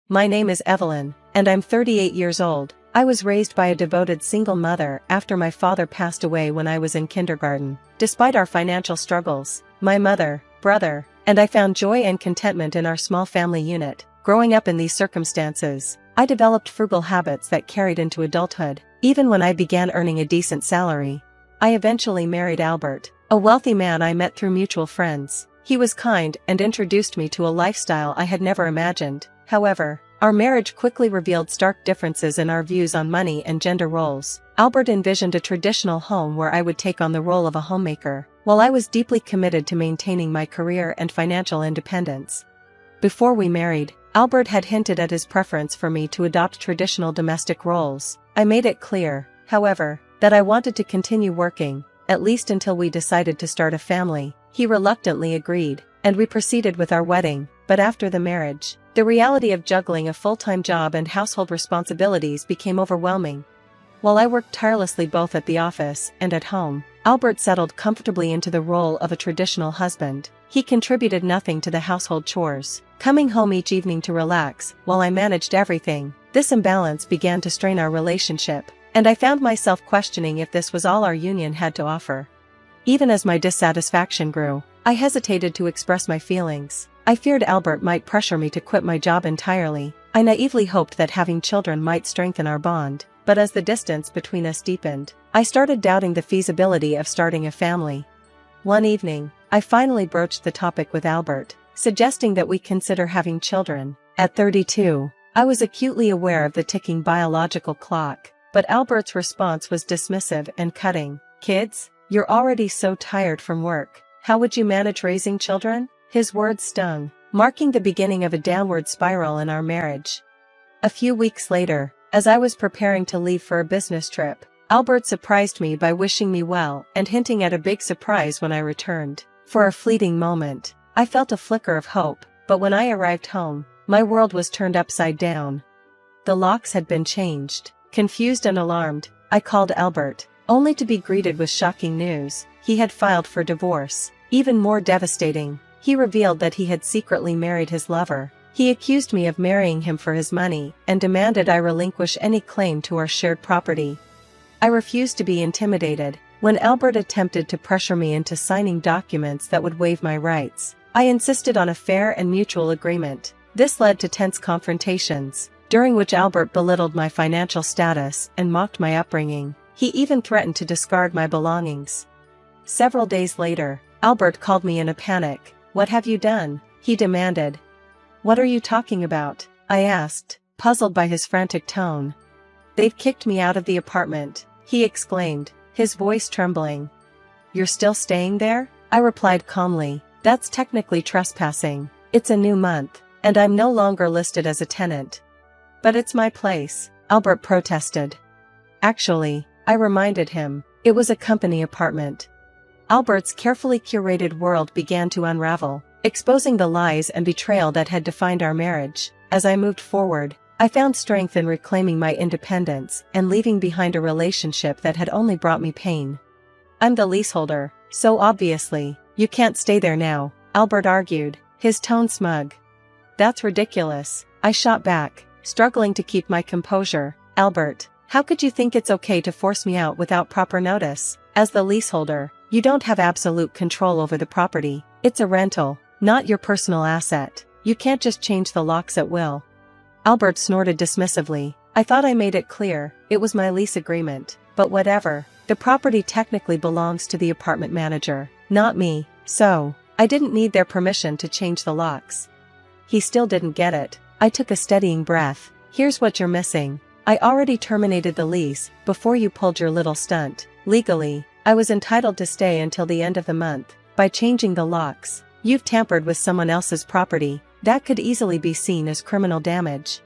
My name is Evelyn, and I'm 38 years old. I was raised by a devoted single mother after my father passed away when I was in kindergarten. Despite our financial struggles, my mother, brother, and I found joy and contentment in our small family unit. Growing up in these circumstances, I developed frugal habits that carried into adulthood, even when I began earning a decent salary. I eventually married Albert, a wealthy man I met through mutual friends. He was kind and introduced me to a lifestyle I had never imagined. However, our marriage quickly revealed stark differences in our views on money and gender roles. Albert envisioned a traditional home where I would take on the role of a homemaker, while I was deeply committed to maintaining my career and financial independence. Before we married, Albert had hinted at his preference for me to adopt traditional domestic roles. I made it clear, however, that I wanted to continue working, at least until we decided to start a family. He reluctantly agreed, and we proceeded with our wedding. But after the marriage, the reality of juggling a full-time job and household responsibilities became overwhelming. While I worked tirelessly both at the office and at home, Albert settled comfortably into the role of a traditional husband. He contributed nothing to the household chores, coming home each evening to relax while I managed everything. This imbalance began to strain our relationship, and I found myself questioning if this was all our union had to offer. Even as my dissatisfaction grew, I hesitated to express my feelings. I feared Albert might pressure me to quit my job entirely. I naively hoped that having children might strengthen our bond, but as the distance between us deepened, I started doubting the feasibility of starting a family. One evening, I finally broached the topic with Albert, suggesting that we consider having children. At 32, I was acutely aware of the ticking biological clock, but Albert's response was dismissive and cutting. "Kids? You're already so tired from work. How would you manage raising children?" His words stung, marking the beginning of a downward spiral in our marriage. A few weeks later, as I was preparing to leave for a business trip, Albert surprised me by wishing me well and hinting at a big surprise when I returned. For a fleeting moment, I felt a flicker of hope, but when I arrived home, my world was turned upside down. The locks had been changed. Confused and alarmed, I called Albert, only to be greeted with shocking news. He had filed for divorce. Even more devastating, he revealed that he had secretly married his lover. He accused me of marrying him for his money and demanded I relinquish any claim to our shared property. I refused to be intimidated. When Albert attempted to pressure me into signing documents that would waive my rights, I insisted on a fair and mutual agreement. This led to tense confrontations, during which Albert belittled my financial status and mocked my upbringing. He even threatened to discard my belongings. Several days later, Albert called me in a panic. "What have you done?" he demanded. "What are you talking about?" I asked, puzzled by his frantic tone. "They've kicked me out of the apartment," he exclaimed, his voice trembling. "You're still staying there?" I replied calmly. "That's technically trespassing. It's a new month, and I'm no longer listed as a tenant." "But it's my place," Albert protested. "Actually," I reminded him, "it was a company apartment." Albert's carefully curated world began to unravel, exposing the lies and betrayal that had defined our marriage. As I moved forward, I found strength in reclaiming my independence and leaving behind a relationship that had only brought me pain. "I'm the leaseholder, so obviously, you can't stay there now," Albert argued, his tone smug. "That's ridiculous," I shot back, struggling to keep my composure. "Albert, how could you think it's okay to force me out without proper notice? As the leaseholder, you don't have absolute control over the property. It's a rental, not your personal asset. You can't just change the locks at will." Albert snorted dismissively. "I thought I made it clear, it was my lease agreement. But whatever, the property technically belongs to the apartment manager, not me, so I didn't need their permission to change the locks." He still didn't get it. I took a steadying breath. "Here's what you're missing. I already terminated the lease before you pulled your little stunt. Legally, I was entitled to stay until the end of the month. By changing the locks, you've tampered with someone else's property. That could easily be seen as criminal damage."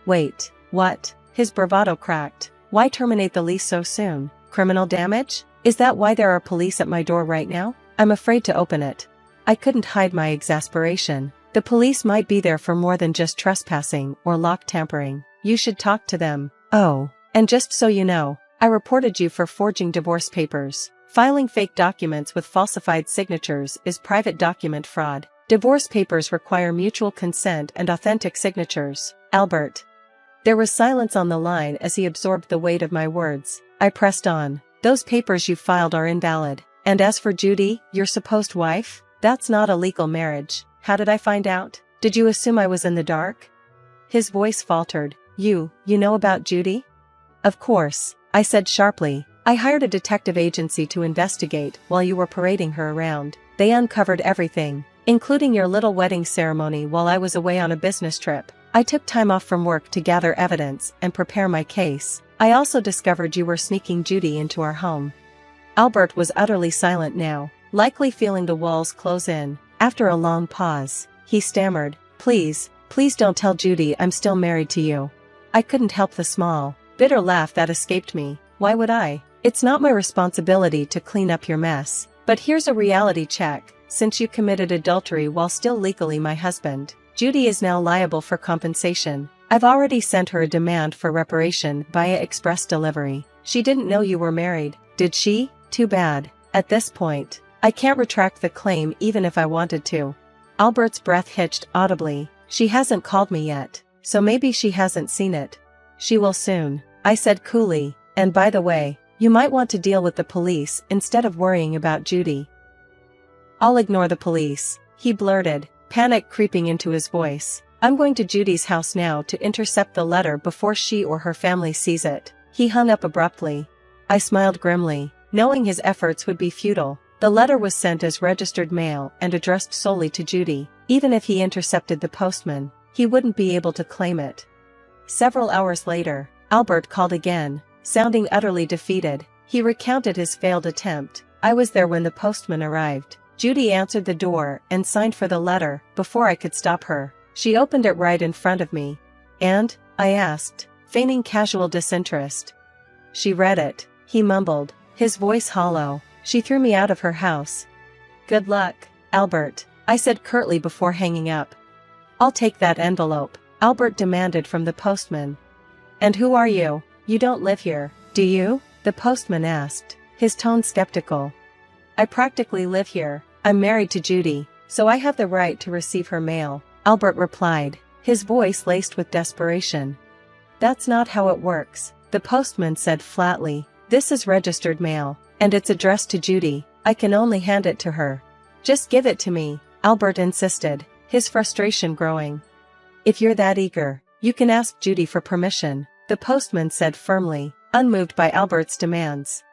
"Wait, what?" His bravado cracked. "Why terminate the lease so soon? Criminal damage? Is that why there are police at my door right now? I'm afraid to open it." I couldn't hide my exasperation. "The police might be there for more than just trespassing or lock tampering. You should talk to them. Oh, and just so you know, I reported you for forging divorce papers. Filing fake documents with falsified signatures is private document fraud." Divorce papers require mutual consent and authentic signatures, Albert. There was silence on the line as he absorbed the weight of my words. I pressed on. Those papers you filed are invalid. And as for Judy, your supposed wife, that's not a legal marriage. How did I find out? Did you assume I was in the dark? His voice faltered. You know about Judy? Of course, I said sharply. I hired a detective agency to investigate while you were parading her around. They uncovered everything, including your little wedding ceremony while I was away on a business trip. I took time off from work to gather evidence and prepare my case. I also discovered you were sneaking Judy into our home. Albert was utterly silent now, likely feeling the walls close in. After a long pause, he stammered, Please don't tell Judy I'm still married to you. I couldn't help the small, bitter laugh that escaped me. Why would I? It's not my responsibility to clean up your mess. But here's a reality check. Since you committed adultery while still legally my husband, Judy is now liable for compensation. I've already sent her a demand for reparation via express delivery. She didn't know you were married, did she? Too bad. At this point, I can't retract the claim even if I wanted to. Albert's breath hitched audibly. She hasn't called me yet, so maybe she hasn't seen it. She will soon, I said coolly, and by the way, you might want to deal with the police instead of worrying about Judy. I'll ignore the police, he blurted, panic creeping into his voice. I'm going to Judy's house now to intercept the letter before she or her family sees it. He hung up abruptly. I smiled grimly, knowing his efforts would be futile. The letter was sent as registered mail and addressed solely to Judy. Even if he intercepted the postman, he wouldn't be able to claim it. Several hours later, Albert called again, sounding utterly defeated. He recounted his failed attempt. I was there when the postman arrived. Judy answered the door and signed for the letter before I could stop her. She opened it right in front of me. And? I asked, feigning casual disinterest. She read it, he mumbled, his voice hollow. She threw me out of her house. Good luck, Albert, I said curtly before hanging up. I'll take that envelope, Albert demanded from the postman. And who are you? You don't live here, do you? The postman asked, his tone skeptical. I practically live here. I'm married to Judy, so I have the right to receive her mail, Albert replied, his voice laced with desperation. That's not how it works, the postman said flatly. This is registered mail, and it's addressed to Judy. I can only hand it to her. Just give it to me, Albert insisted, his frustration growing. If you're that eager, you can ask Judy for permission, the postman said firmly, unmoved by Albert's demands.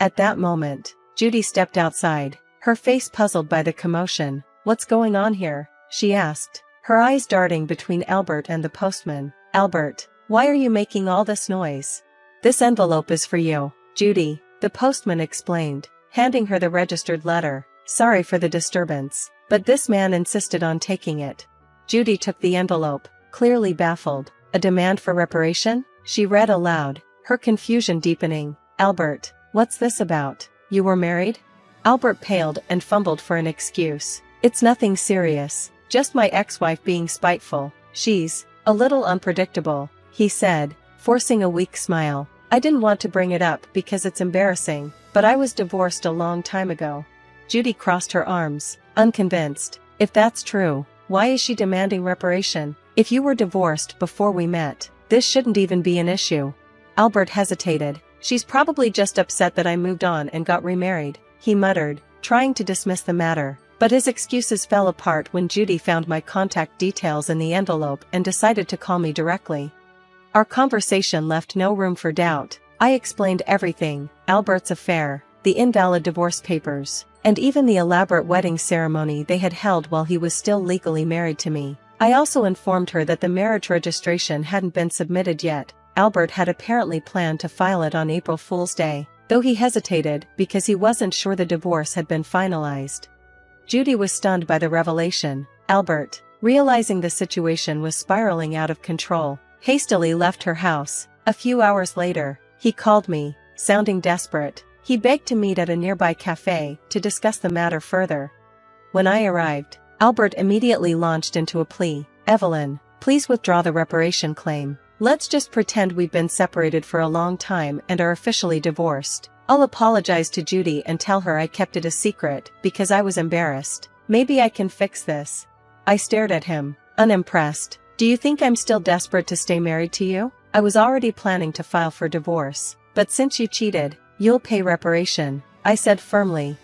At that moment, Judy stepped outside, her face puzzled by the commotion. What's going on here? She asked, her eyes darting between Albert and the postman. Albert, why are you making all this noise? This envelope is for you, Judy, the postman explained, handing her the registered letter. Sorry for the disturbance, but this man insisted on taking it. Judy took the envelope, clearly baffled. A demand for reparation? She read aloud, her confusion deepening. Albert, what's this about? You were married? Albert paled and fumbled for an excuse. It's nothing serious, just my ex-wife being spiteful. She's a little unpredictable, he said, forcing a weak smile. I didn't want to bring it up because it's embarrassing, but I was divorced a long time ago. Judy crossed her arms, unconvinced. If that's true, why is she demanding reparation? If you were divorced before we met, this shouldn't even be an issue. Albert hesitated. She's probably just upset that I moved on and got remarried, he muttered, trying to dismiss the matter. But his excuses fell apart when Judy found my contact details in the envelope and decided to call me directly. Our conversation left no room for doubt. I explained everything, Albert's affair, the invalid divorce papers, and even the elaborate wedding ceremony they had held while he was still legally married to me. I also informed her that the marriage registration hadn't been submitted yet. Albert had apparently planned to file it on April Fool's Day, though he hesitated because he wasn't sure the divorce had been finalized. Judy was stunned by the revelation. Albert, realizing the situation was spiraling out of control, hastily left her house. A few hours later, he called me, sounding desperate. He begged to meet at a nearby cafe to discuss the matter further. When I arrived, Albert immediately launched into a plea. Evelyn, please withdraw the reparation claim. Let's just pretend we've been separated for a long time and are officially divorced. I'll apologize to Judy and tell her I kept it a secret because I was embarrassed. Maybe I can fix this. I stared at him, unimpressed. Do you think I'm still desperate to stay married to you? I was already planning to file for divorce, but since you cheated, you'll pay reparation, I said firmly.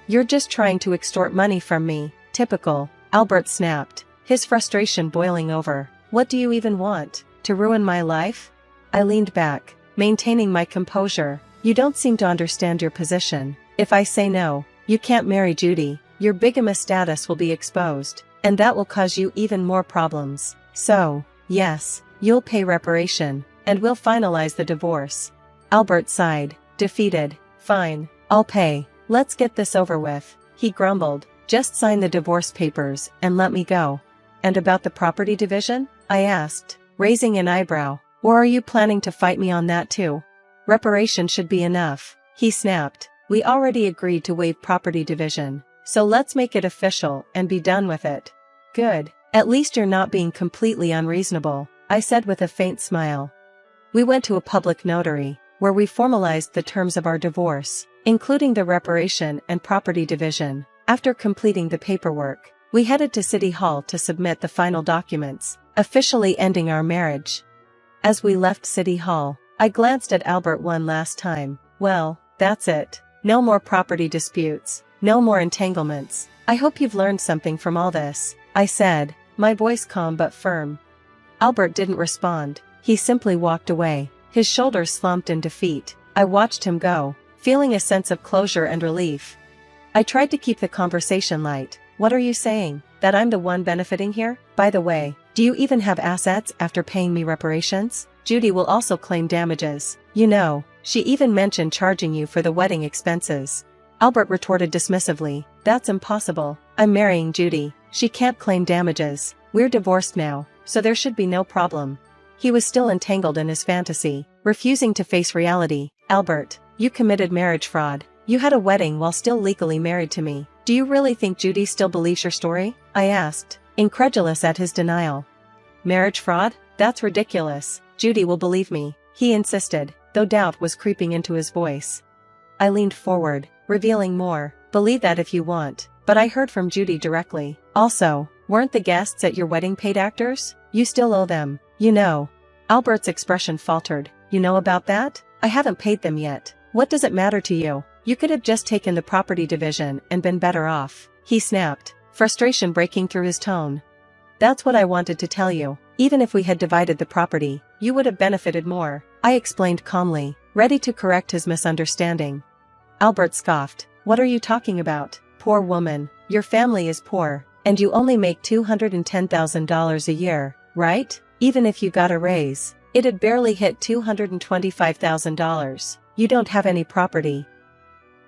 You're just trying to extort money from me, typical, Albert snapped, his frustration boiling over. What do you even want? To ruin my life? I leaned back, maintaining my composure. You don't seem to understand your position. If I say no, you can't marry Judy, your bigamous status will be exposed, and that will cause you even more problems. So, yes, you'll pay reparation, and we'll finalize the divorce. Albert sighed, defeated. Fine, I'll pay. Let's get this over with, he grumbled. Just sign the divorce papers and let me go. And about the property division? I asked, raising an eyebrow. Or are you planning to fight me on that too? Reparation should be enough, he snapped. We already agreed to waive property division, so let's make it official and be done with it. Good, at least you're not being completely unreasonable, I said with a faint smile. We went to a public notary, where we formalized the terms of our divorce, including the reparation and property division. After completing the paperwork, we headed to City Hall to submit the final documents, officially ending our marriage. As we left City Hall, I glanced at Albert one last time. Well, that's it. No more property disputes, no more entanglements. I hope you've learned something from all this, I said, my voice calm but firm. Albert didn't respond, he simply walked away, his shoulders slumped in defeat. I watched him go, feeling a sense of closure and relief. I tried to keep the conversation light. What are you saying, that I'm the one benefiting here? By the way, do you even have assets after paying me reparations? Judy will also claim damages. You know, she even mentioned charging you for the wedding expenses. Albert retorted dismissively, that's impossible. I'm marrying Judy. She can't claim damages. We're divorced now, so there should be no problem. He was still entangled in his fantasy, refusing to face reality. Albert, you committed marriage fraud. You had a wedding while still legally married to me. Do you really think Judy still believes your story? I asked, incredulous at his denial. Marriage fraud? That's ridiculous. Judy will believe me, he insisted, though doubt was creeping into his voice. I leaned forward, revealing more. Believe that if you want, but I heard from Judy directly. Also, weren't the guests at your wedding paid actors? You still owe them, you know. Albert's expression faltered. You know about that? I haven't paid them yet. What does it matter to you? You could have just taken the property division and been better off, he snapped, frustration breaking through his tone. That's what I wanted to tell you. Even if we had divided the property, you would have benefited more, I explained calmly, ready to correct his misunderstanding. Albert scoffed. What are you talking about? Poor woman, your family is poor, and you only make $210,000 a year, right? Even if you got a raise, it'd barely hit $225,000. You don't have any property.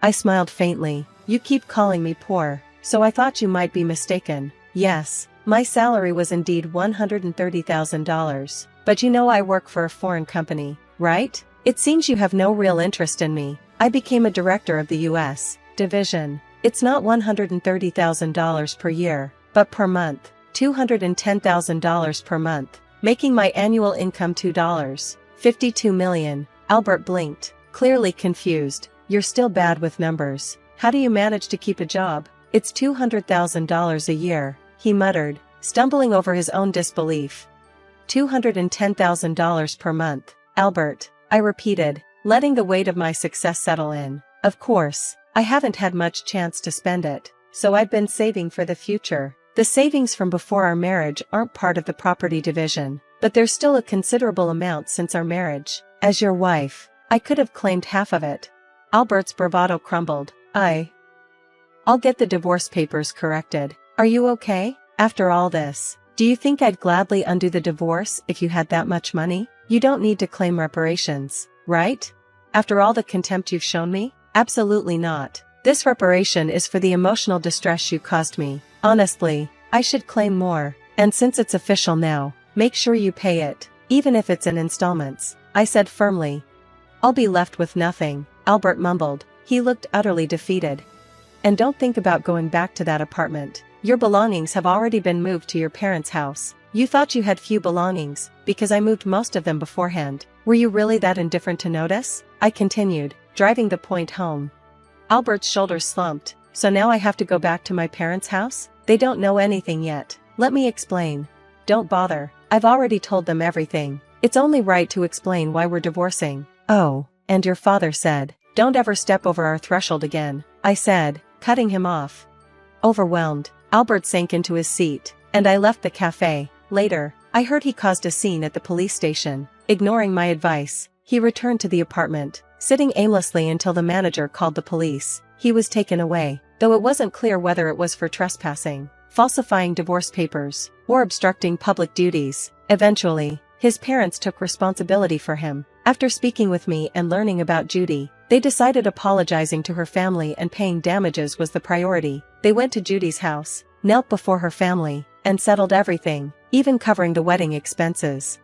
I smiled faintly. You keep calling me poor, so I thought you might be mistaken. Yes, my salary was indeed $130,000, but you know I work for a foreign company, right? It seems you have no real interest in me. I became a director of the U.S. division. It's not $130,000 per year, but per month, $210,000 per month, making my annual income $52 million. Albert blinked, clearly confused. You're still bad with numbers. How do you manage to keep a job? It's $200,000 a year, he muttered, stumbling over his own disbelief. $210,000 per month, Albert, I repeated, letting the weight of my success settle in. Of course, I haven't had much chance to spend it, so I've been saving for the future. The savings from before our marriage aren't part of the property division, but there's still a considerable amount since our marriage. As your wife, I could have claimed half of it. Albert's bravado crumbled. I'll get the divorce papers corrected. Are you okay? After all this, do you think I'd gladly undo the divorce if you had that much money? You don't need to claim reparations, right? After all the contempt you've shown me? Absolutely not. This reparation is for the emotional distress you caused me. Honestly, I should claim more, and since it's official now, make sure you pay it, even if it's in installments, I said firmly. I'll be left with nothing, Albert mumbled. He looked utterly defeated. And don't think about going back to that apartment. Your belongings have already been moved to your parents' house. You thought you had few belongings, because I moved most of them beforehand. Were you really that indifferent to notice? I continued, driving the point home. Albert's shoulders slumped. So now I have to go back to my parents' house? They don't know anything yet. Let me explain. Don't bother. I've already told them everything. It's only right to explain why we're divorcing. Oh, and your father said, don't ever step over our threshold again, I said, cutting him off. Overwhelmed, Albert sank into his seat, and I left the cafe. Later, I heard he caused a scene at the police station. Ignoring my advice, he returned to the apartment, sitting aimlessly until the manager called the police. He was taken away, though it wasn't clear whether it was for trespassing, falsifying divorce papers, or obstructing public duties. Eventually, his parents took responsibility for him. After speaking with me and learning about Judy, they decided apologizing to her family and paying damages was the priority. They went to Judy's house, knelt before her family, and settled everything, even covering the wedding expenses.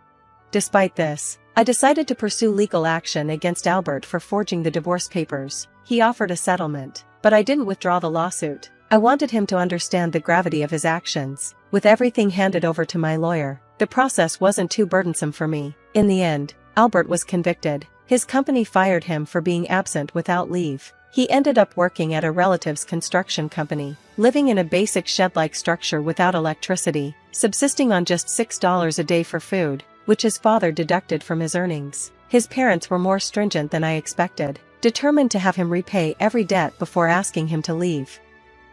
Despite this, I decided to pursue legal action against Albert for forging the divorce papers. He offered a settlement, but I didn't withdraw the lawsuit. I wanted him to understand the gravity of his actions. With everything handed over to my lawyer, the process wasn't too burdensome for me. In the end, Albert was convicted. His company fired him for being absent without leave. He ended up working at a relative's construction company, living in a basic shed-like structure without electricity, subsisting on just $6 a day for food, which his father deducted from his earnings. His parents were more stringent than I expected, determined to have him repay every debt before asking him to leave.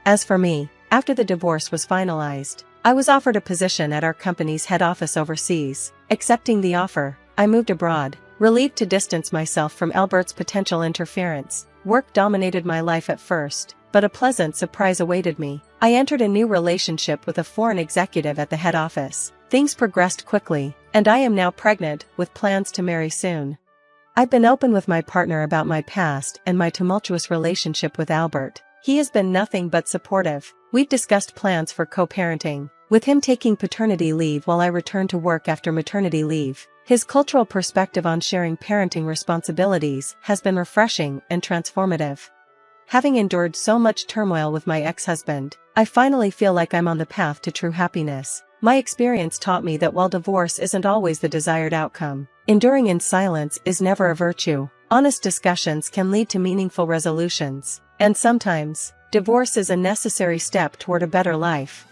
As for me, after the divorce was finalized, I was offered a position at our company's head office overseas. Accepting the offer, I moved abroad, relieved to distance myself from Albert's potential interference. Work dominated my life at first, but a pleasant surprise awaited me. I entered a new relationship with a foreign executive at the head office. Things progressed quickly, and I am now pregnant, with plans to marry soon. I've been open with my partner about my past and my tumultuous relationship with Albert. He has been nothing but supportive. We've discussed plans for co-parenting, with him taking paternity leave while I return to work after maternity leave. His cultural perspective on sharing parenting responsibilities has been refreshing and transformative. Having endured so much turmoil with my ex-husband, I finally feel like I'm on the path to true happiness. My experience taught me that while divorce isn't always the desired outcome, enduring in silence is never a virtue. Honest discussions can lead to meaningful resolutions, and sometimes, divorce is a necessary step toward a better life.